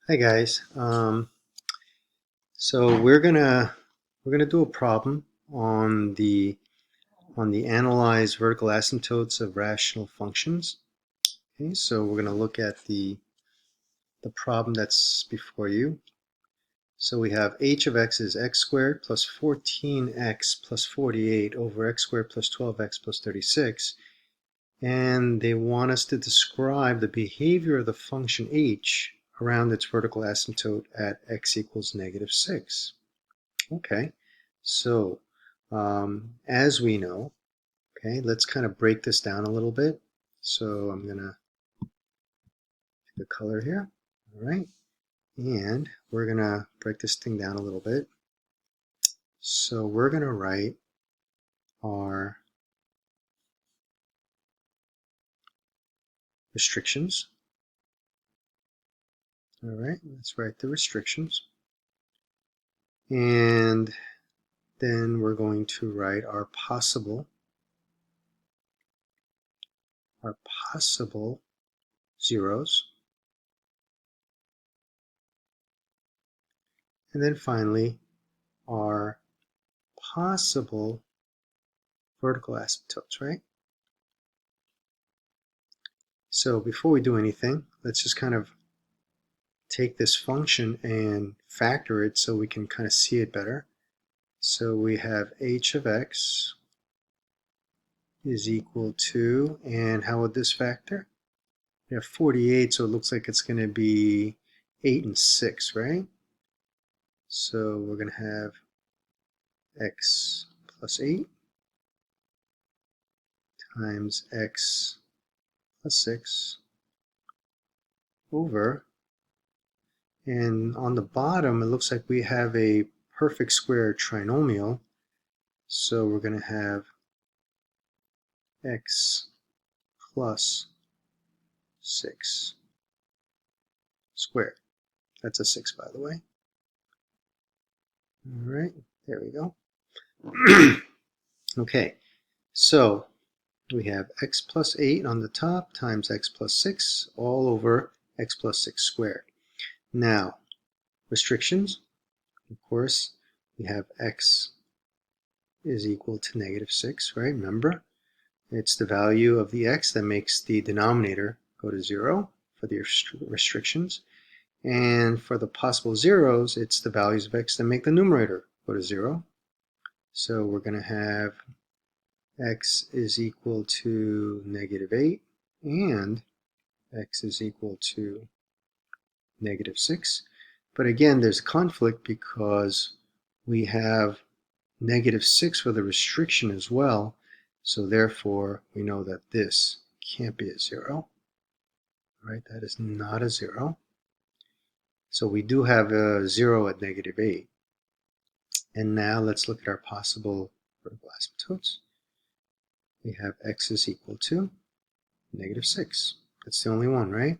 Hi guys. So we're gonna do a problem on the analyze vertical asymptotes of rational functions. Okay, so we're gonna look at the problem that's before you. So we have h of x is x squared plus 14x plus 48 over x squared plus 12x plus 36, and they want us to describe the behavior of the function h around its vertical asymptote at x equals -6. Okay, so as we know, okay, let's kind of break this down a little bit. So I'm going to pick a color here. All right, and we're going to break this thing down a little bit. So we're going to write our restrictions. All right, let's write the restrictions. And then we're going to write our possible zeros. And then finally, our possible vertical asymptotes, right? So before we do anything, let's just kind of take this function and factor it so we can kind of see it better. So we have h of x is equal to, and how would this factor? We have 48, so it looks like it's going to be 8 and 6, right? So we're going to have x plus 8 times x plus 6 over, and on the bottom it looks like we have a perfect square trinomial, so we're going to have x plus 6 squared. That's a 6, by the way. All right, there we go. Okay, so we have x plus 8 on the top times x plus 6 all over x plus 6 squared. Now, restrictions, of course, we have x is equal to -6, right? Remember, it's the value of the x that makes the denominator go to 0 for the restrictions. And for the possible zeros, it's the values of x that make the numerator go to 0. So we're going to have x is equal to -8 and x is equal to -6. But again, there's conflict because we have -6 for the restriction as well. So therefore, we know that this can't be a 0. Right? That is not a 0. So we do have a 0 at -8. And now let's look at our possible vertical asymptotes. We have x is equal to -6. That's the only one, right?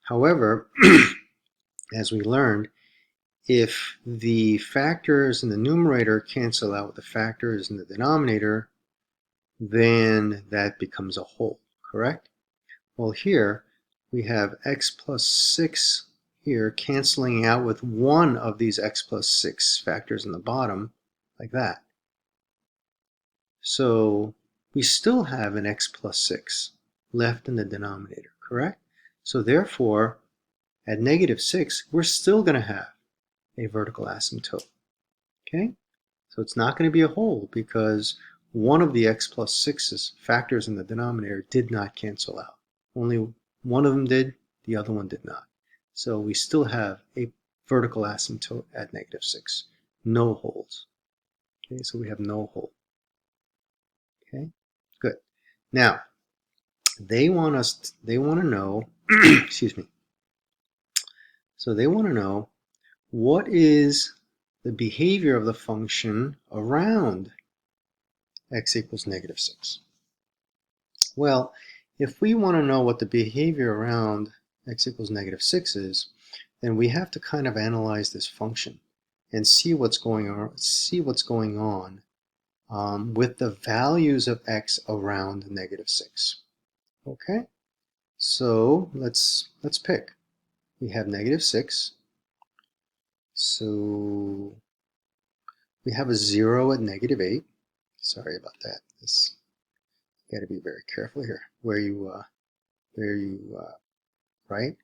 However, as we learned, if the factors in the numerator cancel out with the factors in the denominator, then that becomes a whole, correct? Well, here we have x plus 6 here canceling out with one of these x plus 6 factors in the bottom, like that. So we still have an x plus 6 left in the denominator, correct? So therefore, at -6, we're still going to have a vertical asymptote, okay? So it's not going to be a whole because one of the x plus 6's factors in the denominator did not cancel out. Only one of them did, the other one did not. So we still have a vertical asymptote at -6. No holes. Okay, so we have no hole. Okay, good. Now, they want to know, excuse me. So they want to know what is the behavior of the function around x equals -6. Well, if we want to know what the behavior around x equals -6 is, then we have to kind of analyze this function and see what's going on, with the values of x around -6. Okay, so let's pick. we have negative 6. So we have a 0 at negative 8. Sorry about that. This, you got to be very careful here where you write.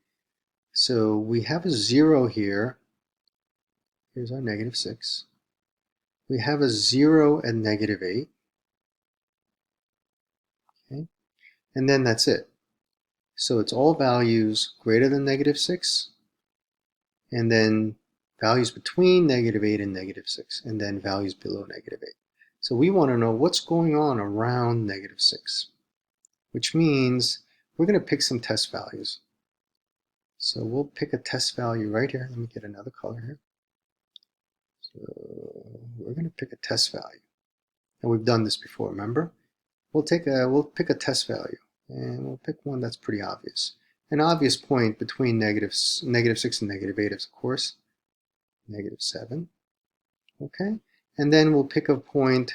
So we have a 0 here. Here's our negative 6. We have a 0 at negative 8. Okay? And then that's it. So it's all values greater than negative 6, and then values between negative 8 and negative 6, and then values below negative 8. So we want to know what's going on around negative 6, which means we're going to pick some test values. So we'll pick a test value right here. Let me get another color here. So we're going to pick a test value. And we've done this before, remember? We'll pick a test value, and we'll pick one that's pretty obvious. An obvious point between negative 6 and negative 8 is, of course, negative 7. Okay? And then we'll pick a point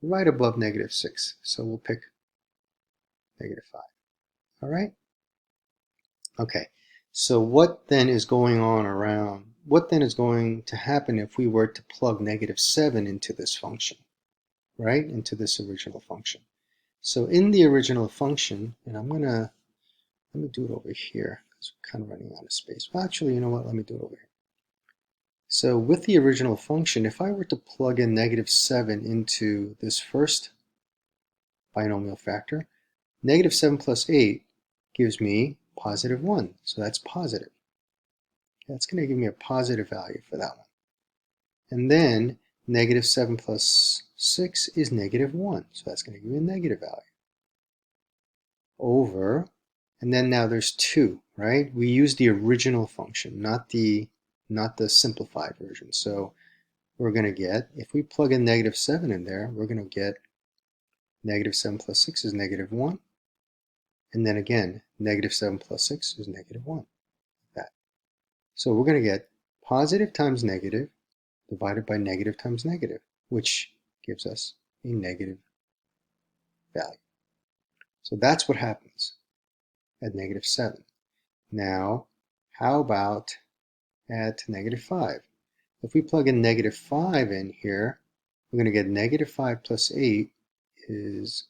right above negative 6. So we'll pick negative 5. All right? Okay. So what then is going on around, what then is going to happen if we were to plug negative 7 into this function, right? Into this original function. So in the original function, and let me do it over here because we're kind of running out of space. Well, actually, you know what? Let me do it over here. So with the original function, if I were to plug in negative 7 into this first binomial factor, negative 7 plus 8 gives me positive 1. So that's positive. That's going to give me a positive value for that one. And then negative 7 plus 6 is negative 1. So that's going to give me a negative value. Over, and then now there's 2, right? We use the original function, not the simplified version. So we're going to get, if we plug in negative 7 in there, we're going to get negative 7 plus 6 is negative 1. And then again, negative 7 plus 6 is negative 1. Like that. So we're going to get positive times negative divided by negative times negative, which gives us a negative value. So that's what happens at negative 7. Now, how about at negative 5? If we plug in negative 5 in here, we're going to get negative 5 plus 8 is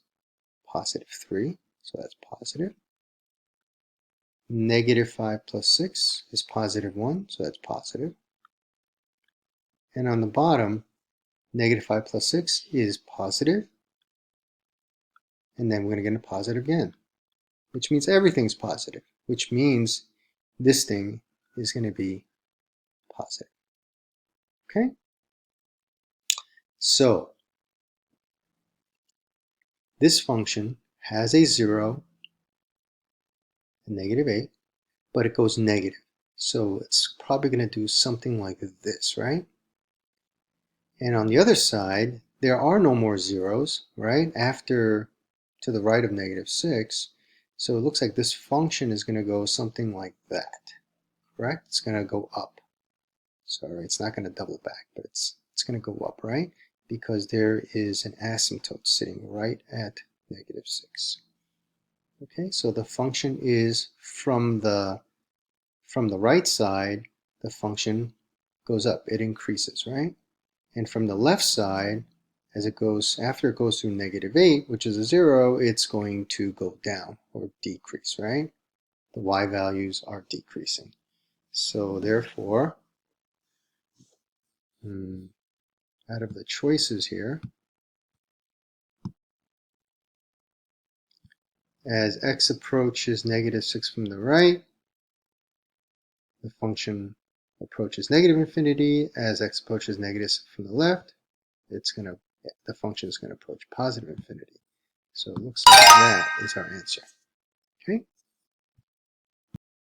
positive 3, so that's positive. Negative 5 plus 6 is positive 1, so that's positive. And on the bottom, negative 5 plus 6 is positive, and then we're going to get a positive again, which means everything's positive, which means this thing is going to be positive. Okay? So, this function has a 0 and negative 8, but it goes negative. So it's probably going to do something like this, right? And on the other side, there are no more zeros, right? After, to the right of negative 6. So it looks like this function is going to go something like that, correct? It's going to go up. Sorry, it's not going to double back, but it's going to go up, right? Because there is an asymptote sitting right at negative 6. Okay, so the function is from the right side, the function goes up, it increases, right? And from the left side, as it goes, after it goes through negative 8, which is a 0, it's going to go down or decrease, right? The y values are decreasing. So therefore, out of the choices here, as x approaches negative 6 from the right, the function approaches negative infinity. As x approaches negative 6 from the left, the function is going to approach positive infinity. So it looks like that is our answer. Okay.